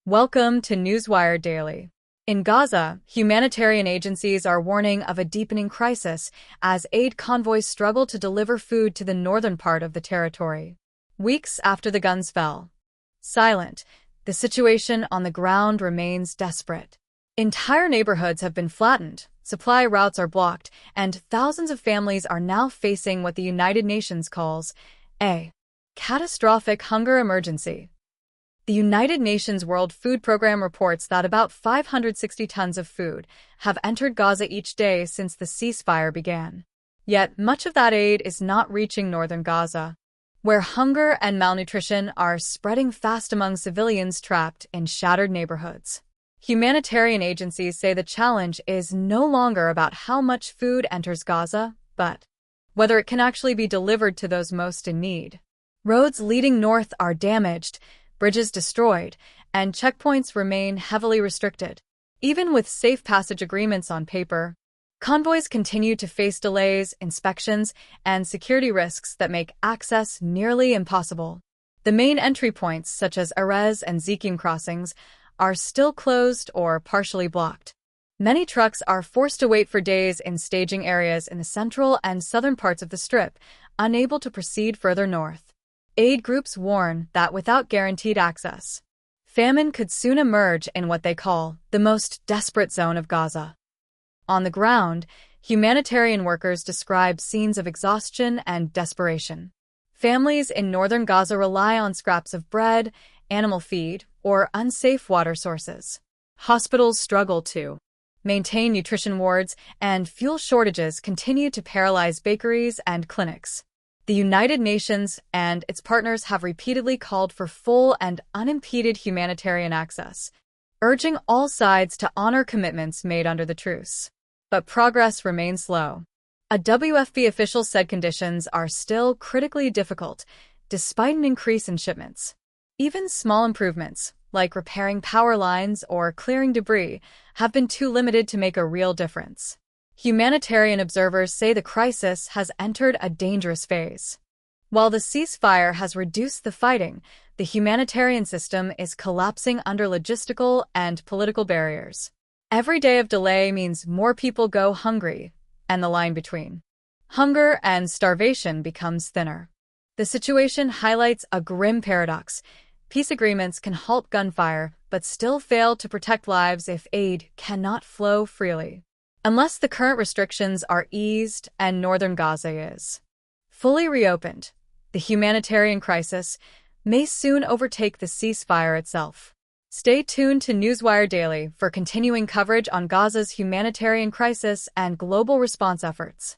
Welcome to Newswire Daily. In Gaza, humanitarian agencies are warning of a deepening crisis as aid convoys struggle to deliver food to the northern part of the territory. Weeks after the guns fell, silent, the situation on the ground remains desperate. Entire neighborhoods have been flattened, supply routes are blocked, and thousands of families are now facing what the United Nations calls a catastrophic hunger emergency. The United Nations World Food Programme reports that about 560 tons of food have entered Gaza each day since the ceasefire began. Yet much of that aid is not reaching northern Gaza, where hunger and malnutrition are spreading fast among civilians trapped in shattered neighborhoods. Humanitarian agencies say the challenge is no longer about how much food enters Gaza, but whether it can actually be delivered to those most in need. Roads leading north are damaged, bridges destroyed, and checkpoints remain heavily restricted. Even with safe passage agreements on paper, convoys continue to face delays, inspections, and security risks that make access nearly impossible. The main entry points, such as Erez and Zikim crossings, are still closed or partially blocked. Many trucks are forced to wait for days in staging areas in the central and southern parts of the Strip, unable to proceed further north. Aid groups warn that without guaranteed access, famine could soon emerge in what they call the most desperate zone of Gaza. On the ground, humanitarian workers describe scenes of exhaustion and desperation. Families in northern Gaza rely on scraps of bread, animal feed, or unsafe water sources. Hospitals struggle to maintain nutrition wards, and fuel shortages continue to paralyze bakeries and clinics. The United Nations and its partners have repeatedly called for full and unimpeded humanitarian access, urging all sides to honor commitments made under the truce. But progress remains slow. A WFP official said conditions are still critically difficult, despite an increase in shipments. Even small improvements, like repairing power lines or clearing debris, have been too limited to make a real difference. Humanitarian observers say the crisis has entered a dangerous phase. While the ceasefire has reduced the fighting, the humanitarian system is collapsing under logistical and political barriers. Every day of delay means more people go hungry, and the line between hunger and starvation becomes thinner. The situation highlights a grim paradox. Peace agreements can halt gunfire, but still fail to protect lives if aid cannot flow freely. Unless the current restrictions are eased and northern Gaza is fully reopened, the humanitarian crisis may soon overtake the ceasefire itself. Stay tuned to Newswire Daily for continuing coverage on Gaza's humanitarian crisis and global response efforts.